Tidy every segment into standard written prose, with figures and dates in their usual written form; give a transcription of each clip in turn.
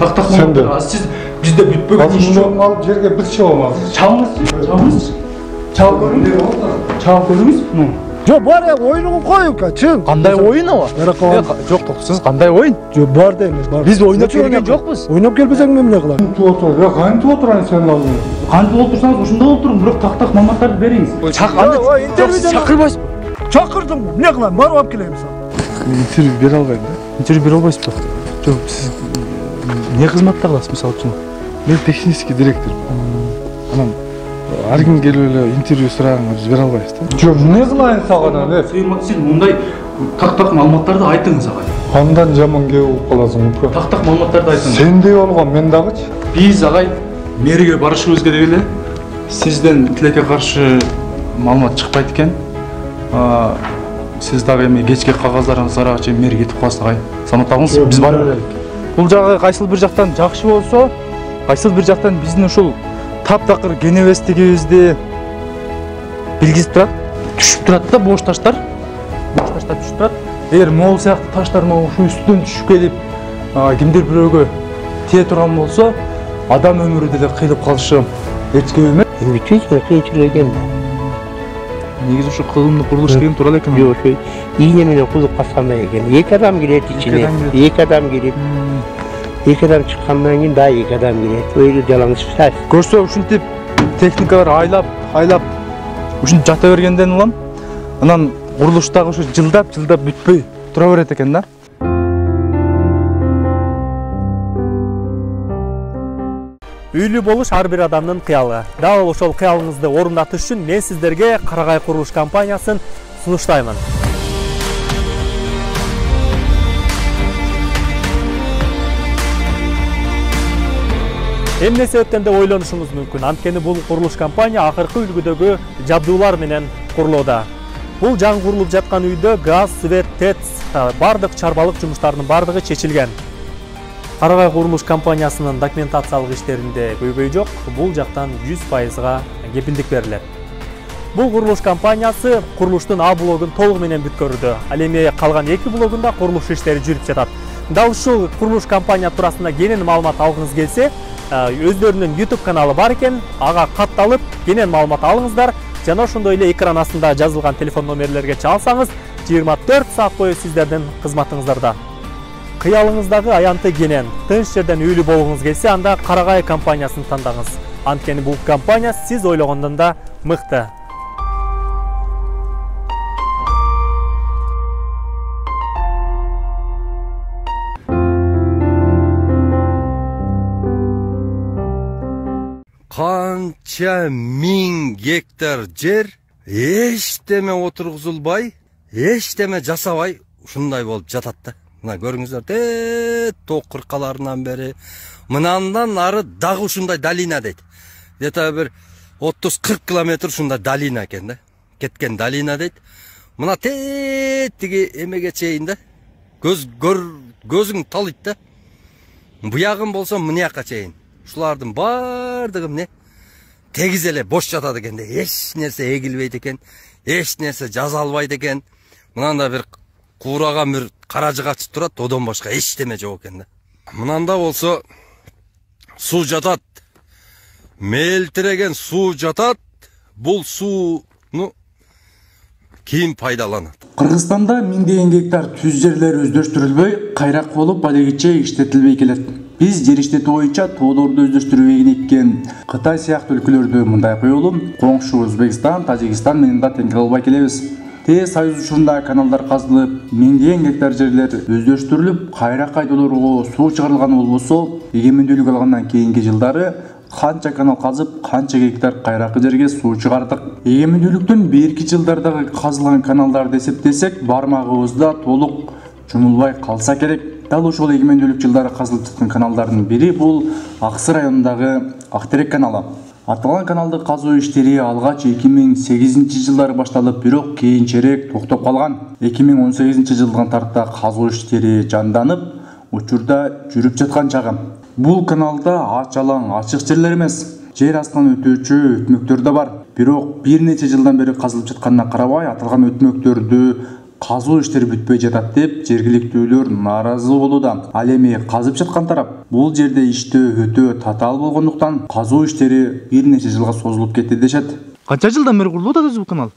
Так сиз бизде бүтпөгөн иш жок. Ал жерге биз чыга алмабыз. Чабыңыз. Чабып көрүңүз. Жок, бар оюнуңу коюңка, чын. Кандай оюн ава? Жок, сиз кандай оюн? Жок, бар деймиз, бар. Биз ойноп келген жокпуз. Ойноп келбесең эмне кылам? Кантип отурайын сенин алдыңда? Кантип олтурсаңыз ушунда олтуруң, бирок так маалыматтарды бериңиз. Чакырбайсыз. Чакырдым, эмне кылам? Барып алып келем сага. Мен интервью бере албайм да. Интервью бере албайсызбы? Жок, сиз эмне кызматта кыласыз, мисалы үчүн? Мен технический директор. Анан ар ким келип эле интервью сураганга биз бере албайбыз да. Жок, эмне кылайын сага? Сиз мындай так маалыматтарды айтыңыз ага. Андан жаман кээ болуп каласың ука. Так маалыматтарды айтыңыз. Сендей болгон мен дагычы. Биз агай мэрге барышыбыз керек эле. Сизден тилекке каршы маалымат чыкпайт экен. Сиз дагы эми кечки кагаздарыңызды караганга чейин мэрге кетип каласыз агай. Саламаттабыңыз? Биз бара берелик. Бул жагы кайсыл бир жактан жакшы болсо, кайсыл бир жактан биздин ушул таптакыр кенебестигибизди билгизип турат. Түшүп турат да бош таштар. Бош таштар түшүп турат. Эгер могул сыяктуу таштар ушу үстүнөн түшүп келип, кимдир бирөөгө тие турган болсо, адам өмүрү деле кыйылып калышы эртке эмес. Кыйчырген. Негизи ушу кылымды курулуш деген тууралуу экен. Жок, ийне менен кулуп калсамай экен. Эки адам кирет ичине. Эки адам кирип. Эки адам чыккандан кийин да эки адам кирет. Өйдө жалаңышпайсыз. Көрсө ушинтип техникалар айлап ушинтип жата бергенден улам анан курулуштагы ушу жылдап бүтпөй тура берет экен да. Үйлүү болуш ар бир адамдын кыялы. Дал ошол кыялыңызды орундатыш үчүн мен сиздерге Карагай курулуш компаниясын сунуштаймын. Эмне себептен деп ойлонушуңуз мүмкүн. Анткени бул курулуш компания акыркы үлгүдөгү жабдуулар менен курулууда. Бул жаңы курулуп жаткан үйдө газ, свет, ТЭЦ, бардык чарбалык жумуштарынын бардыгы чечилген. Карагай курулуш компаниясынын документациялык иштеринде көйгөй жок. Бул жактан 100%га кепилдик берилет. Бул курулуш компаниясы курулуштун А блогун толугу менен бүткөрүүдө. Ал эми калган 2 блогунда курулуш иштери жүрүп жатат. Дал ушул курулуш компания туурасында кенен маалымат алгыңыз келсе, өздөрүнүн YouTube каналы бар экен. Ага катталып, кенен маалымат алыңыздар. Жана ошондой эле экран астында жазылган телефон номерлерге чалсаңыз, 24 саат бою сиздердин кызматыңыздарда. Кыялыңыздагы аянты кенен, тынч жерден үйлүү болгуңуз келсе, анда Карагай компаниясын тандаңыз. Анткени бул компания сиз ойлогондон да мыкты. Канча 1000 гектар жер эчтеме отургузулбай, эчтеме жасабай ушундай болуп жатат да. Мына көрүңүздөр, ток кыркаларынан бери мынандан ары дагы ушундай долина дейт. Где-то бир 30-40 километр ушундай долина экен да. Кеткен долина дейт. Мына тиги эмеге чейин да. Көзүң талыйт да. Буягын болсо мынаяка чейин. Ушулардын бардыгы эмне? Тегиз эле бош жатат экен да. Эч нерсе эгилбейт экен, эч нерсе жазалбайт экен. Мынанда бир куураган бир каражыгач турат, одон башка эчтеме жок экен да. Мынанда болсо суу жатат. Мелтиреген суу жатат. Бул сууну кийин пайдаланат. Кыргызстанда миңдеген гектар түз жерлер өздөштүрүлбөй, кайрак болуп алегиче иштетилбей келет. Биз жер иштетүү боюнча тоодорду өздөштүрүүгө экен. Кытай сыяктуу өлкөлөрдү мындай коелу, коңшу Өзбекстан, Тажикстан менен да тең албай келебиз. Союз учурунда каналдар казылып, миңдеген гектар жерлер өздөштүрүлүп, кайрак айдоолорго суу чыгарылган болбосо, эгемендүүлүк алгандан кийинки жылдары канча канал казып, канча гектар кайракы жерге суу чыгардык. Эгемендүүлүктөн берки жылдардагы казылган каналдарды эсептесек, бармагыбызда толук жумулбай калса керек. Дал ошол эгемендүүлүк жылдары казылып жаткан каналдардын бири бул Аксы районундагы Актерек каналы. Аталган каналды казуу иштери алгач 2008 жылдары башталып, бирок кийинчерээк токтоп калган. 2018 жылдан тарта казуу иштери жанданып, учурда жүрүп жаткан чагы. Бул каналда ач-алаң ачык жерлер эмес, жер астынан өтүүчү өтмөктөр да бар. Бирок бир нече жылдан бери казылып жатканына карабай, аталган өтмөктөрдү казуу иштери бүтпөй жатат деп жергиликтүүлөр нааразы болууда. Ал эми казып жаткан тарап бул жерде иштөө өтө татаал болгондуктан казуу иштери бир нече жылга созулуп кетти дешет. Канча жылдан бери курулуп атат бул канал?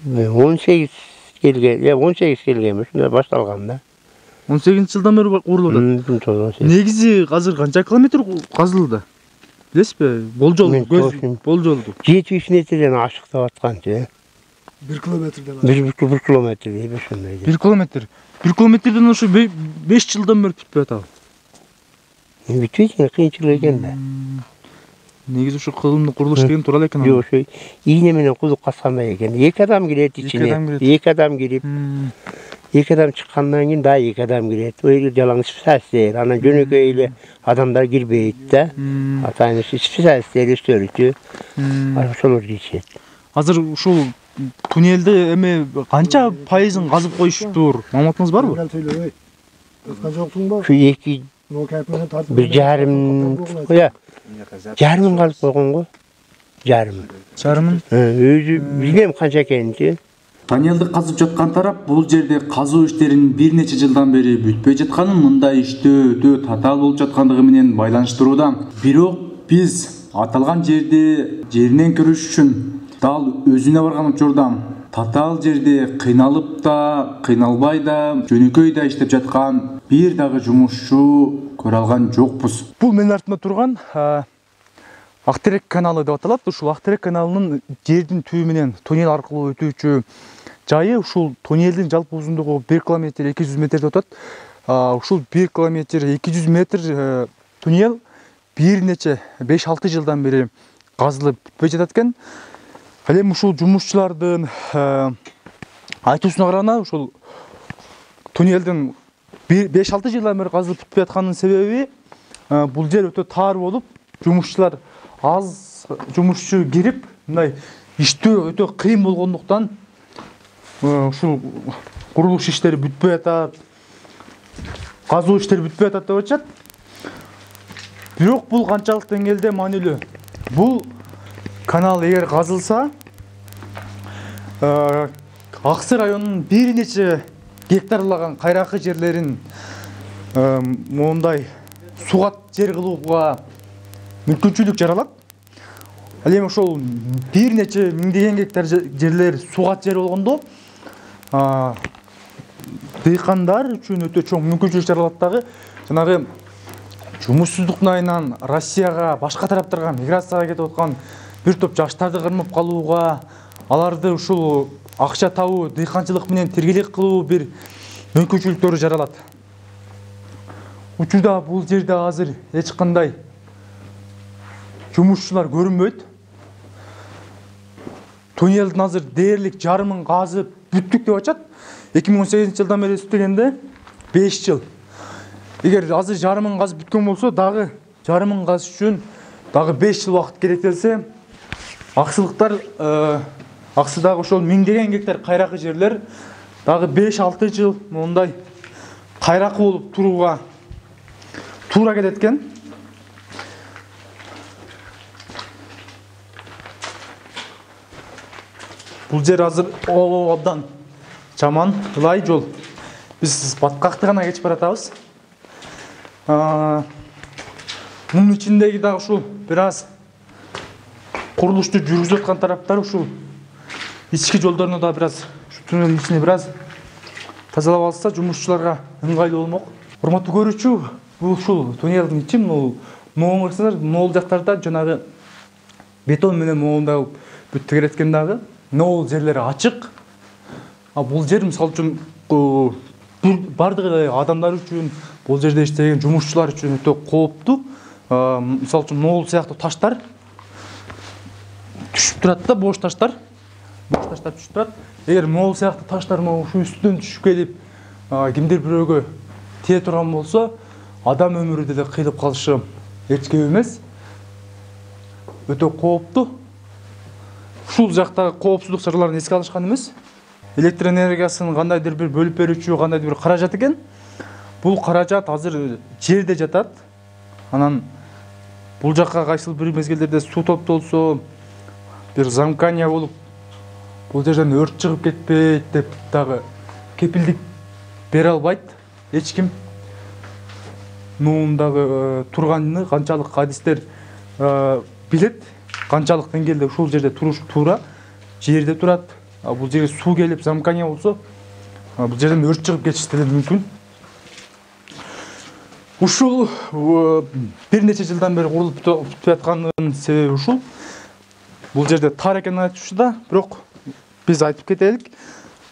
18 келгенбиз, шундай башталган да. 18-жылдан бери курулуп атат. Негизи азыр канча километр казылды? Билесизби? Болжол, болжолду. 700 метрден ашыктап атканчы. 1 километрден. 1 километр дейби ошондой. 1 километр. 1 километрден ошо 5 жылдан бери бүтпөй атабы. Бүтпөйт, кыйынчылык экен да. Негизи ошо курулуш деген тууралуу экен. Жок, ошо ийне менен кузук каскандай экен. 2 адам кирет ичине. 2 адам кирип, 2 адам чыккандан кийин да 2 адам кирет. Ой жалаң специалисттер, анан жөнөкөй эле адамдар кирбейт да. Атайын специалисттер өстөрүчү. Ошолор киришет. Азыр ушул туннелди эме канча пайызын казып коюштур? Маалыматыңыз барбы? Şu 2 bir jarım kalıp koygun. Жарымын? Өзü bilmem kança kendi. Тоннелди казып жаткан тарап бул жерде казуу иштеринин бир нече жылдан бери бүтпөй жатканын, мындай иштөө өтө татаал болуп жаткандыгы менен байланыштырууда. Бирок биз аталган жеринен көрүш үчүн дал өзүнө барган учурда татаал жерде кыйналып да, кыйналбай да, жөнөкөй да иштеп жаткан бир дагы жумушчу көрө алган жокпуз. Бул менин артымда турган Актерек каналы деп аталат. Ушул Актерек каналынын жердин түбү менен туннел аркылуу өтүүчү жайы, ушул туннелдин жалпы узундугу 1 километр 200 метр деп атат. Ушул 1 километр 200 метр туннел бир нече 5-6 жылдан бери казылып бүтпөй жатат экен. Ал эми ушул жумушчулардын айтуусуна караганда, ушул туннелдин 5-6 жылдан бери казылып бүтпөй атканын себеби бул жер өтө тар болуп, жумушчулар аз жумушчу кирип, мындай иштөө өтө кыйын болгондуктан ушул курулуш иштери бүтпөй атат, казуу иштери бүтпөй атат деп атышат. Бирок бул канчалык деңгээлде маанилүү? Бул канал эгер казылса, Аксы районунун бир нече гектарлаган кайракы жерлерин мондай сугат жер кылууга мүмкүнчүлүк жаралат. Ал эми ошол бир нече миңдеген гектар жерлер сугат жер болгондо, дыйкандар үчүн өтө чоң мүмкүнчүлүк жаралат дагы. Жанагы жумушсуздук айынан Россияга, башка тараптарга миграцияга кетип аткан бир топ жаштарды кырмап калууга, аларды ушул акча табуу, дыйканчылык менен тиргелик кылуу бир мүмкүнчүлүктөрү жаралат. Учурда бул жерде азыр эч кандай жумушчулар көрүнбөйт. Туннелдин азыр дээрлик жарымын казып бүттүк деп атышат. 2018-жылдан бери эсептегенде 5 жыл. Эгер азыр жарымын казып бүткөн болсо, дагы жарымын казыш үчүн дагы 5 жыл убакыт керектелсе, аксылыктар Аксыдагы ошол миңдеген гектар кайракы жерлер дагы 5-6 жыл мондай кайракы болуп турууга туура келет экен. Бул жер азыр абдан жаман, ылай жол. Биз баткакты гана кечип баратабыз. Мунун ичиндеги дагы ушул бир аз курулушту жүргүзүп аткан тараптар ушул ички жолдоруну да бир аз, туннелдин ичине бир аз тазалап алса, жумушчуларга ыңгайлуу болмок. Урматтуу көрүүчү, бул ушул туннелдин ичи, моңуңарсыңар, могул жактарда жанагы бетон менен моңундап бүттүгөр эткен дагы. Нол жерлери ачык. Бул жер мисалы үчүн бардыгы адамдар үчүн, бул жерде иштеген жумушчулар үчүн өтө кооптуу. Мисалы үчүн нол сыяктуу таштар түшүп турат да, бош таштар түшүп турат. Эгер нол сыяктуу таштар ушу үстүнөн түшүп келип, кимдир бирөөгө тие турган болсо, адам өмүрү деле кыйылып калышы эч кеп эмес. Өтө кооптуу. Ушул жактагы коопсуздук чараларын эске алышкан эмес. Электр энергиясын кандайдыр бир бөлүп берүүчү кандайдыр бир каражат экен. Бул каражат азыр жерде жатат. Анан бул жакка кайсыл бир мезгилдерде суу топтолсо, бир замкания болуп бул жерден өрт чыгып кетпейт деп дагы кепилдик бере албайт эч ким. Нуундагы турганын канчалык адистер билет, канчалык деңгээлде ушул жерде туруш туура, жерде турат. Бул жерге суу келип замкание болсо, бул жерден өрт чыгып кетиши деле мүмкүн. Ушул бир нече жылдан бери курулуп жатканынын себеби ушул. Бул жерде тар экенин айтышты да, бирок биз айтып кетелик.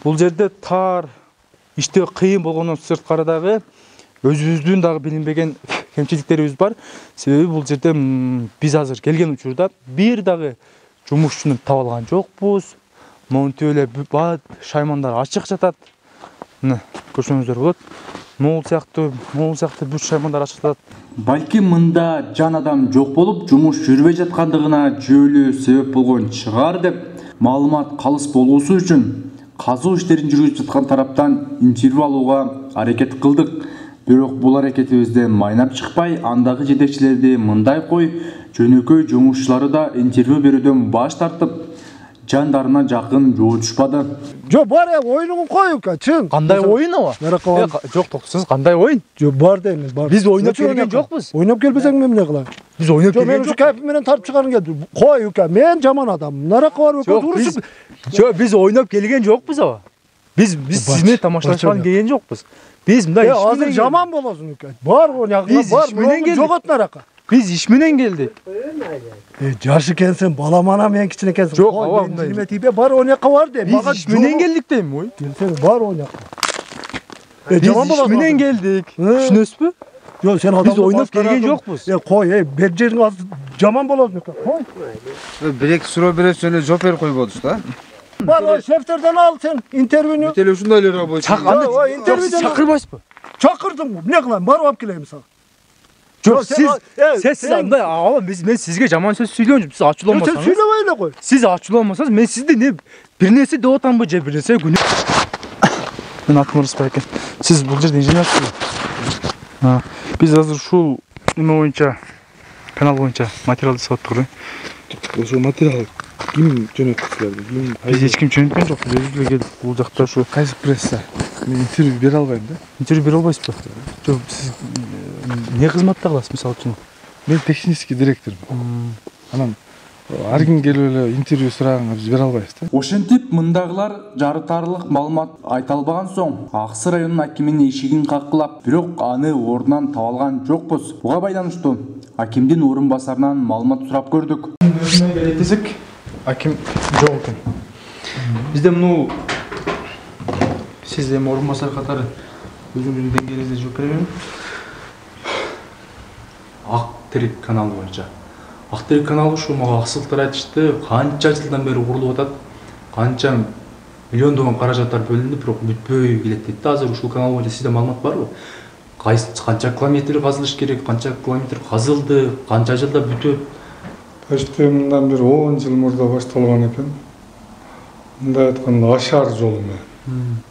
Бул жерде тар иште кыйын болгондон сырткары дагы өзүбүздүн дагы билинбеген кемчиликтерибиз бар. Себеби бул жерде биз азыр келген учурда бир дагы жумушчуну таба алган жокпуз. Монтип эле бат шаймандар ачык жатат. Мына көрсөңүздөр болот. Моул сыяктуу бүт шаймандар ачык жатат. Балким мында жан адам жок болуп, жумуш жүрбөй жаткандыгына жөөлүү себеп болгон чыгар деп маалымат калыс болуусу үчүн казуу иштерин жүргүзүп жаткан тараптан интервью алууга аракет кылдык. Бирок бул аракетибизден майнап чыкпай, андагы жетекчилерди мындай кой, жөнөкөй жумушчулары да интервью берүүдөн баш тартып, жандарына жакын жоотушпады. Жо бар оюнун коюп чын. Кандай оюн ава? Жок, токсуз кандай оюн? Жо бар дейм, бар. Биз ойноп келген жокпуз. Ойноп келбесең мен эмне кылам? Биз ойноп келген жок. Мен кайф менен тартып чыгарып келди. Кой ука, мен жаман адам. Наракка барып турушуп. Жо, биз ойноп келген жокпуз ава. Биз сизни тамашташкан келген жокпуз. Биз мындай азыр жаман болосуң ука. Бар оюнагына бар. Менен жогот наракка. Биз иш менен келдик. Жашы экенсиң, баламана мен кичине экенсиң. Жок, ава мындай. Неме тийбе, бар оюнакка бар де. Биз иш менен келдик дейм, ой. Келсең бар оюнакка. Жаман болосуң. Биз иш менен келдик. Түшүнөсүзбү? Жок, сен Биз ойноп келген жокпуз. Кой, бер жериң азыр жаман болосуң ука. Кой. Бирек суроо бересиң эле жооп берип койбодусуз да. Бар, шефтерден ал сен интервьюну. Теле ушундай эле рабочий. Интервьюден чакырбайсызбы? Чакырдым, эмне кылам? Барып алып келейин сага. Жок, сиз андай, мен сизге жаман сөз сүйлөгөн жок. Сиз ачууланбасаңыз. Сен сүйлөбөй эле кой. Сиз ачууланбасаңыз, мен сизди бир нерсе деп атамбы же бир нерсе күнү. Мен атым Рыспай экен. Сиз бул жерде инженерсизби? Биз азыр ушул эме боюнча, канал боюнча материал жасап аттык эле. Ошол материал ким жөнөттү силерди? Биз эч ким жөнөткөн жок. Биз өзүбүз эле келдик. Бул жакта ушу Кайсы пресса? Мен интервью бере албайм да. интервью бере албайсызбы? Жок, сиз эмне кызматта кыласыз, мисалы үчүн? Мен технический директормун. Анан ар ким келип эле интервью сураганга биз бере албайбыз да. Ошентип мындагылар жарытарлык маалымат айта албаган соң, Аксы районунун акиминин эшигин каккылап, бирок аны ордунан таба алган жокпуз. Буга байланыштуу акимдин орун басарынан маалымат сурап көрдүк. Өзүнө келет десек, аким жок экен. Бизде муну сиз эми орун басар катары өзүңүздүн деңгээлиңизде жооп бере бериң. Ак терек каналы боюнча. Ак терек каналы ушу мага аксылтар айтышты, канча жылдан бери курулуп атат, канча миллиондогон каражаттар бөлүндү, бирок бүтпөй келет дейт да. Азыр ушул канал боюнча сизде маалымат барбы? Канча километр казылыш керек, канча километр казылды, канча жылда бүтөт? Почти мындан бир 10 жыл мурда башталган экен. Мындай айтканда ашар жолу менен.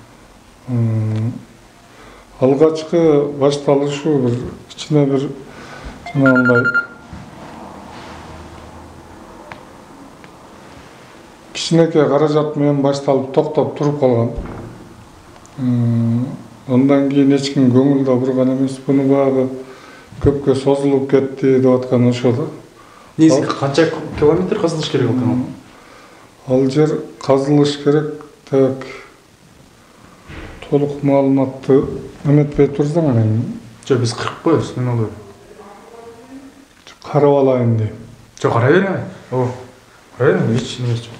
Алгачкы башталышы бир кичине бир жанагындай кичинекей каражат менен башталып токтоп туруп калган. Ondan keyin hiç kim көңүл бурган эмес. Буну багы көпкө созулуп кетти деп аткан ошо да. Негизи канча километр казылыш керек ал? Ал жер казылыш керек. Так. Толук маалыматты эметпей турсаң анан. Жок, биз 40 коебуз, неме болот? Карап алайын дейм. Жок, карай берме. Карай берме, эч нерсе жок.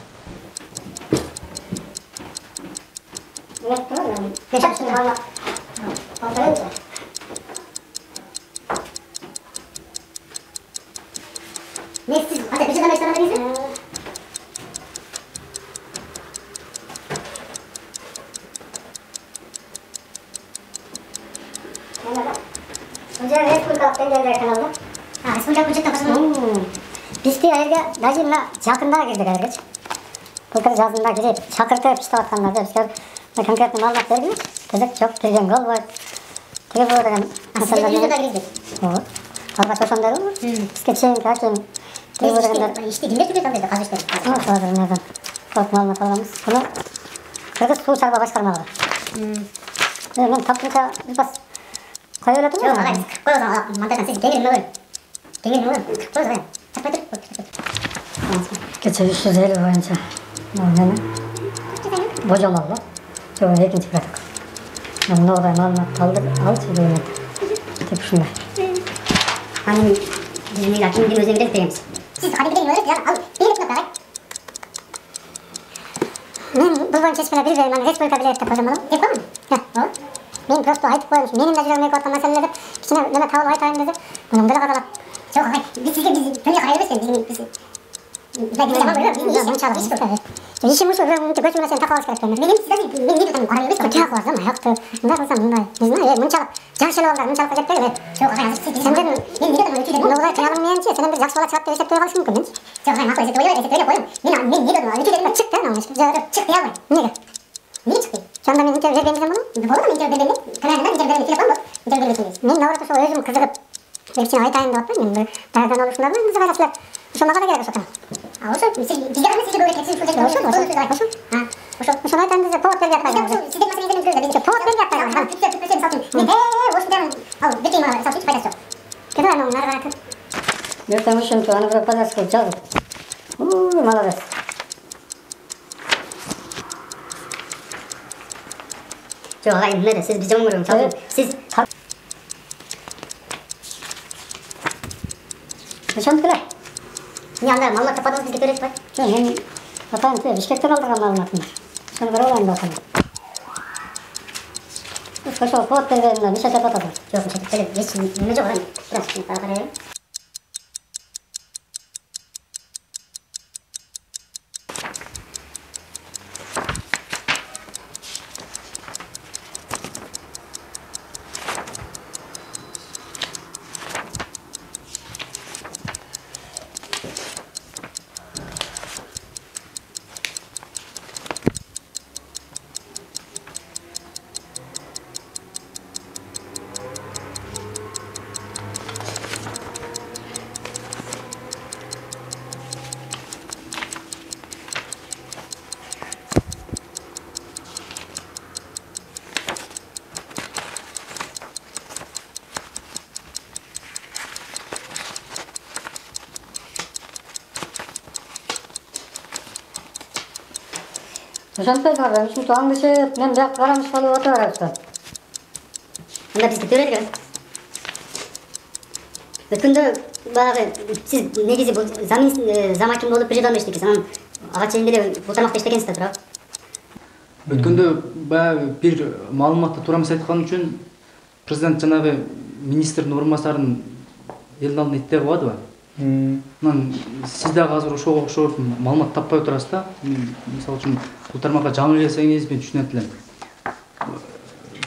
Республикалық бюджеттен қосылды. Бізде әйелге даже мына жақында келдік әйелгечі. Былтыр жазында келіп шақыртып істеп жатқандарды бізге конкретный маалымат бердіңіз. Дедік, жоқ, келген жол бар. Теге бұл деген мәселелермен. Алғаш ошондай ғой. Бізге чейін кәкем. Теге бұл дегендер. Іште кімдер түрбет андайды қазір істер? Солардың толық маалымат аламыз. Бұны Қырғыз су шаруа башқармалығы. Мен таптымша бас қоя беретін ғой. Жоқ, ағай, қой оған монтаждан сіз тегерін өлі. Тегерін өлі, қой оған. Тақпай тұр. Keçe 350 boyunca məni bocalalı. Çok ikinci katık. Ben orada malumat aldık, alıp söyleyemedim. Tek şunlar. Hani bizim ilakin bir özlemide isteyemiz. Siz hadi gidelim öyle plan al. Bir yapın bak. Men bu boyunca hiçbir bir verim. Hiç böyle kabul edip hocam. Yapalım mı? Ya, olur. Men prosto ayıp koymuş. Benim de жүргенге отқан мәселелерді кішкене неме тауып айтайын деді. Бұның бір қадалап. Жоқ, ағай, біз сізге біз төле қарай берсен, біз işim usul götürmesini takılas gerek benim. Benim gidiyorum araya bir çok var ama yaptı. Ne yapsam bunlar. Ne zaman munçalak. Janşelo var munçalak acep değil mi? Çok hayır siz senden ben gidiyorum ötüde. Ne olay tanıyorum yani ki senin bir jakşı ola çıkıp destek koyalım mümkün. Çok hayır makul destek koyuyor destek koyuyorum. Ben gidiyorum ötüde ben çıktı ama çıktı ya. Niye? Niye çıktı? Şu anda ben interview verdiğim zaman olur mu interview verdiğim? Kanalından interview verdiğim telefon bu. İnterview verdiğim. Ben ne olursa özüm kızıp Belki aytayın da atmayın. Dağdan oluşunlar mı? Bizi paylaşırlar. Şuna kadar gerek olsun. Olsun. Bizde ama sizce böyle tekstil projesi olsun. Olsun. Şuna aytayın bize povut vergi atmayın. Sizde masanın izlerini gözler. Povut vergi atmayın. Tamam. Türkçe mi satın? Ne? Olsun derim. Al. Bütün bana satın hiç faydası yok. Kötü var mı onlar bırakın? Yurttamışım ki onu bırak pazar sıkıp çaldım. Malades. Yok hayır ne de siz bize umurum. Siz Nişan kılar. Yanlar malımat tapadığımız bizde görek var. Yok yani hatam size Bişkek'ten aldırgan malımatım var. Şunu bir olayım bakalım. Koşu pot vermemden bir şey tapatalım. Yok bir şey tapatalım. Hiç ne çok olayım. Biraz şimdi para verelim. Nişan var. Şimdi soğan dışı ben bir karamış kalı otu var işte. Bunda biz de görelim. Bütünde siz ne dizi bu zam hakim olup bir şey dalmıştık ki sanırım ağaç elinde de bu tarafta işte kendisi de duruyor. Өткенде bir маалыматты турамыз айтқан үшін президент жаңағы министрдің орынбасарын елдің алдына иттеп қояды ба? Сіз де қазір ошоға ұқсап маалымат таппай отырасыз да. Мысалы үшін бұл тармаққа жаңы келсеңіз мен түсінетілем.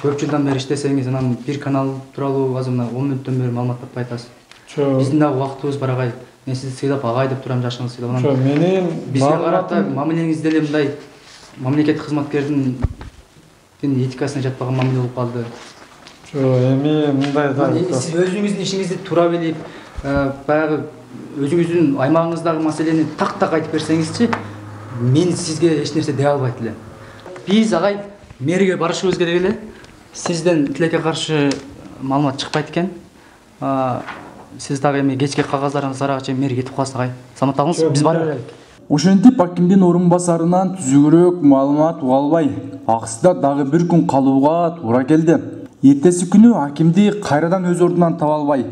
Көп жылдан бері іштесеңіз, анан bir канал туралы қазір 10 минуттан бері маалымат таппай атасыз. Біздің дағы уақытыбыз бар ағай. Мен сізді сыйлап ағай деп тұрамын, жашыңыз сыйлап. Бізге қарата мамилеңізде де мындай мемлекеттік қызметкердің этикасына жатпаған мамиле болып қалды. Эми мындай да. Сіз өзіңіздің ішіңізде тура билип, баягы өзіңіздің аймағыңыздағы мәселені тақ айтып берсеңізші, мен сізге еш нәрсе дей албайт элем. Биз ағай мэрге барышыбыз керек эле. Сізден тилекке каршы маалымат чыкпайт экен. Сіз дагы эми кечки кагаздарын зарага чейин мэрге кетип каласыз ағай. Саламаттыгыңыз, биз бара берелик. Ошентип акимдин орун басарынан түзүгүрөөк маалымат уга албай, аксыда дагы бир күн калууга туура келди. Эртеси күнү акимди кайрадан өз ордунан таба албай,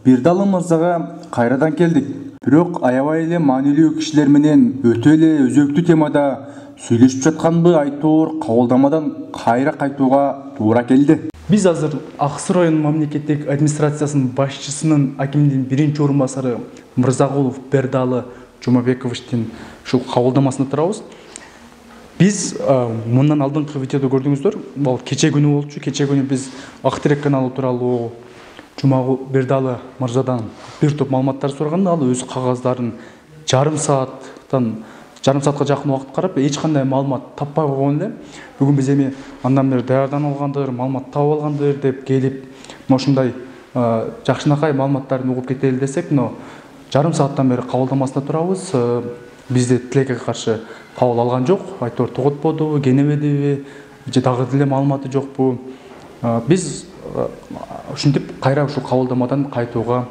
Бирдалы мырзага кайрадан келдик. Бирок аябай эле маанилүү кишилер менен өтө эле өзөктүү темада сүйлөшүп жатканды айтоор кабылдамадан кайра кайтууга туура келди. Биз азыр Аксу район мамлекеттик администрациясынын башчысынын акимдин биринчи орун басары Мырзагулов Бердалы Жумабековичтин ушул кабылдамасында турабыз. Биз мындан алдыңкы видеодо көрдүңүздөр, бул кече күнү болчу. Кече күнү биз Актирек каналы тууралуу Бердалы мырзадан бир топ маалыматтар сураганда, ал өз кагаздарын жарым саатка жакын убакыт карап, эч кандай маалымат таппай койгон эле. Бүгүн биз эми андан бери даярданып алгандыр, маалымат таап алгандыр деп келип, ушундай жакшынакай маалыматтарды угуп кетели десек, жарым сааттан бери кабылдамасында турабыз. Бизде тилекке каршы кабыл алган жок, айтор тоготподубу, кенебедиби, же дагы деле маалыматы жокпу. Биз ушинтип кайра ушул кабылдамадан кайтууга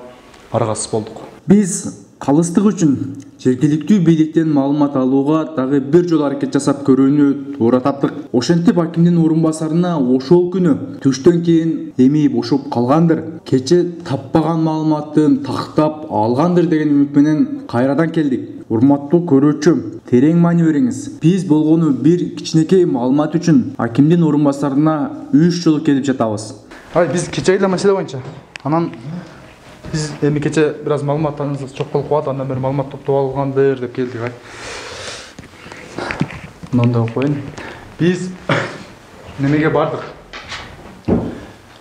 аргасыз болдук. Биз калыстык үчүн жергиликтүү бийликтен маалымат алууга дагы бир жолу аракет жасап көрүүнү туура таптык. Ошентип акимдин орун басарына ошол күнү түштөн кийин эми бошоп калгандыр, кече таппаган маалыматын тактап алгандыр деген үмүт менен кайрадан келдик. Урматтуу көрүүчү, терең маани бериңиз. Биз болгону бир кичинекей маалымат үчүн акимдин орун басарына 3 жолу келип жатабыз. Биз кечеги маселе боюнча анан biz эми кече бир аз маалыматтарыбыз чок болуп калат, андан бери маалымат топтоп алгандыр деп келдик. Мындай коеюн. Биз немеге бардык?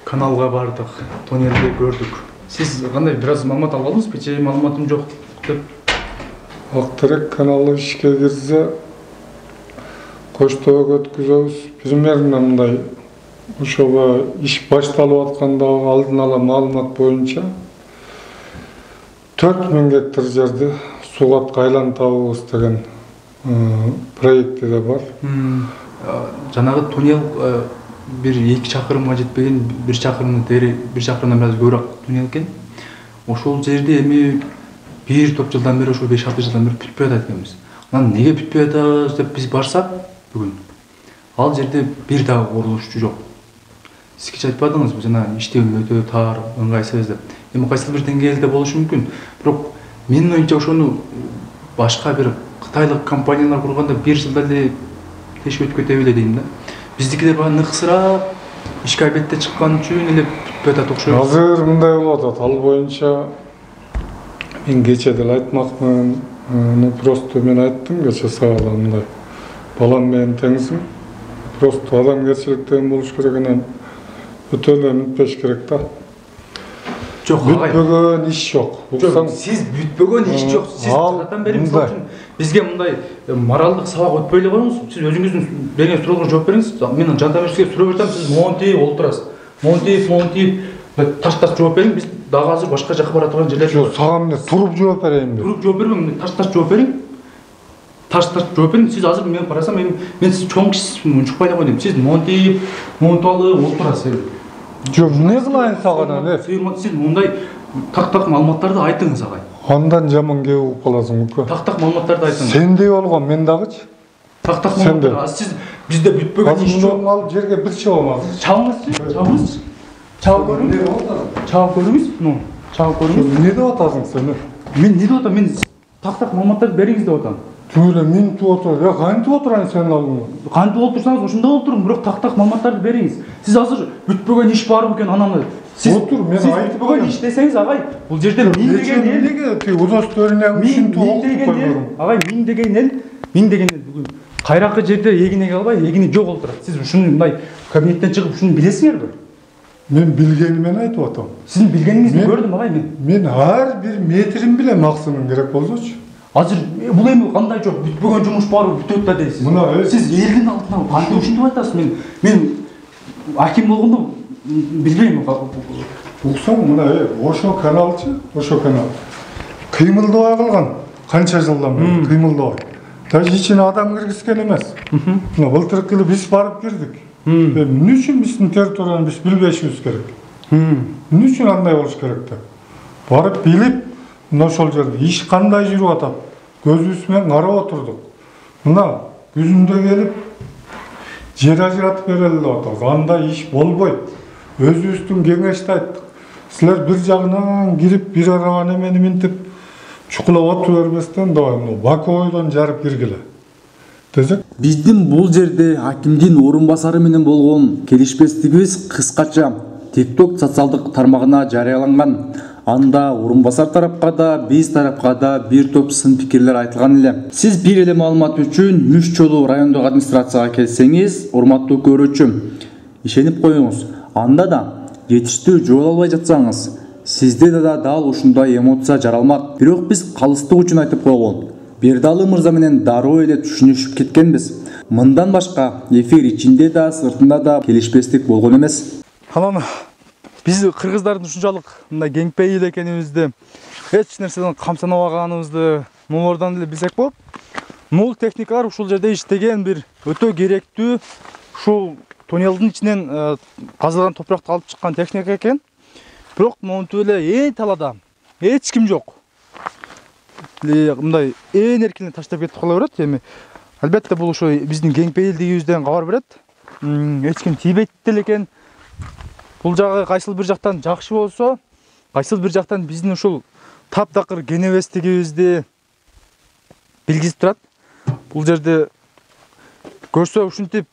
Каналга бардык, тоннелди көрдүк. Сиз кандай бир аз маалымат алып алдыңызбы? Кече маалыматым жок деп. Актерек каналы ишке кирсе, коштоого өткүзөбүз. Примерно мындай ошого иш башталып аткандагы алдын ала маалымат боюнча 4000 гектар жерди суга айлантабыз деген проекти да бар. Жанагы туннел бир 2 чакырымга жетпеген, 1 чакырымдан бир аз көбүрөөк туннел экен. Ошол жерде эми бир топ жылдан бери, ошол 5-6 жылдан бери бүтпөй атат экенбиз. Анан неге бүтпөй атабыз деп биз барсак бүгүн ал жерде бир дагы курулушчу жок. Сиз кече айтпадыңызбы, жана иштөө өтө тар, ыңгайсыз деп. Эми кайсы бир деңгээлде болушу мүмкүн. Бирок менин оюмча ошону башка бир кытайлык компаниялар курганда 1 жылда эле тешип өтүп кете беле дейм да. Биздикилер баягы ныксырап, ишке албетте чыккан үчүн эле бүтпөй атат окшойт. Азыр мындай болуп атат. Ал боюнча мен кече деле айтмакмын. Просто мен айттым кече сага мындай. Балам менен теңизим. Просто адамгерчиликтен болуш керек анан өтө эле үнөтпеш керек да. Жок, бүтпөгөн иш жок. Сиз бүтпөгөн иш жок. Сиз катан бери мисалы үчүн бизге мындай моралдык сабак өтпөй эле коюңуз. Сиз өзүңүздүн берген суроолорго жооп бериңиз. Мен Жантабековке суроо берсем, сиз монтип олтурасыз. Монтип таш жооп бериң. Биз дагы азыр башка жака бара турган жерлер жок. Сага эмне туруп жооп берейинби? Туруп жооп бербейм, таш жооп бериң. Таш жооп бериң. Сиз азыр мен карасам, мен сиз чоң кишисиз, унчукпай эле койдум. Сиз монтип алып олтурасыз. Жок, эмне кылайын сага? Сиз мындай так маалыматтарды айтыңыз агай. Андан жаман кеп каласың ука. Так маалыматтарды айтыңыз. Сендей болгон мен дагычы. Так маалыматтар. Сиз бизде бүтпөгөн иш жок. Азыр алып жерге бир чабамыз. Чабыңыз. Чабып көрүңүз. Чабып көрүңүз. Эмне деп атасың сен? Мен не деп атам? Мен так маалыматтарды бериңиз деп атам. Түйеле мен туотур. Я кантип отурайын сенин алдыңда? Кантип отурсаңыз ошондой отуруң, бирок так маалыматтарды бериңиз. Сиз азыр бүтпөгөн иш бар бекен ананы. Сиз отур, мен айтып бүтпөгөн иш десеңиз агай, бул жерде миң деген эл. Неге тиги удостоверение ушинтип агай, миң деген эл бүгүн кайракы жерде эгине калбай, эгини жок олтурат. Сиз ушуну мындай кабинеттен чыгып ушуну билесиңерби? Мен билгенимен айтып атам. Сиздин билгениңизди көрдүм агай мен. Мен ар бир метрин билем максимум керек болсочу. Азыр бул эми кандай жок, бүтпөгөн жумуш бар, бүтөт да дейсиз. Сиз элдин алдына кантип ушинтип айтасыз? Мен аким болгондо билбейм. Уксаң мына ошо каналчы, ошо канал. Кыймылдабай калган. Канча жылдан бери кыймылдабай. Даже ичине адам киргизген эмес. Мына былтыркы эле биз барып кирдик. Эмне үчүн биздин территорияны биз билбешибиз керек? Эмне үчүн андай болуш керек деп. Барып билип, мына ошол жерде иш кандай жүрүп атат? Көзүбүз менен карап отурдук. Мына күзүндө келип жер ажыратып берели деп атат. Андай иш болбойт. Өзүбүздүн кеңеште айттык. Силер бир жагынан кирип, бир арага немени минтип, чукулап отура бербестен давай боковойдон жарып киргиле. Биздин бул жерде акимдин орун басары менен болгон келишпестигибиз кыскача TikTok социалдык тармагына жарыяланган. Анда орун басар тарапка да, биз тарапка да бир топ сын пикирлер айтылган эле. Сиз бир эле маалымат үчүн 3 жолу райондук администрацияга келсеңиз, урматтуу көрүүчү, ишенип коюңуз. Анда да жетиштүү жол албай жатсаңыз, сизде да дал ушундай эмоция жаралмак. Бирок биз калыстык үчүн айтып койгон. Бердалы мырза менен дароо эле түшүнүшүп кеткенбиз. Мындан башка эфир ичинде да, сыртында да келишпестик болгон эмес. Анан биз кыргыздардын ушунчалык мындай кеңпейил экенибизди, эч нерседен камсанабаганыбызды могордан эле билсек болот. Мул техникалар ушул жерде иштеген бир өтө керектүү ушул тоннелдин ичинен казылган топуракты алып чыккан техника экен. Бирок монтип эле эң талада эч ким жок. Мындай эң эркин таштап кетип кала берет. Эми албетте бул ошо биздин кеңпейилдигибизден кабар берет. Эч ким тийбейт экен. Бул жагы кайсыл бир жактан жакшы болсо, кайсыл бир жактан биздин ушул таптакыр кенебестигибизди билгизип турат. Бул жерде көрсө ушинтип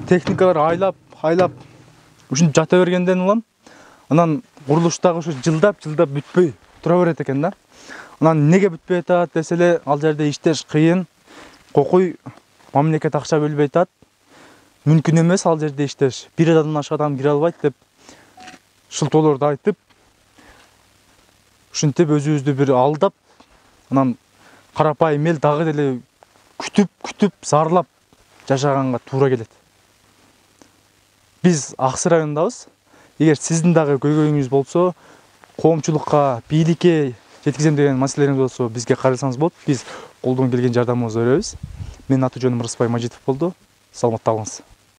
техникалар айлап ушинтип жата бергенден улам анан курулуштагы ушу жылдап бүтпөй тура берет экен да. Анан неге бүтпөй атат деселе, ал жерде иштеш кыйын, кокуй мамлекет акча бөлбөй атат. Мүмкүн эмес ал жерде иштеш. Бир адамдан ашык адам кире албайт деп шылтоолорду айтып, ушинтип өзүбүздү бир алдап, анан карапайым эл дагы деле күтүп зарлап жашаганга туура келет. Биз Аксай районундабыз. Эгер сиздин дагы көйгөйүңүз болсо, коомчулукка, бийликке жеткизем деген маселелериңиз болсо, бизге кайрылсаңыз болот. Биз колдон келген жардамыбызды беребиз. Менин аты жөнүм Рыспай Мажитов болду. Саламатта калыңыз.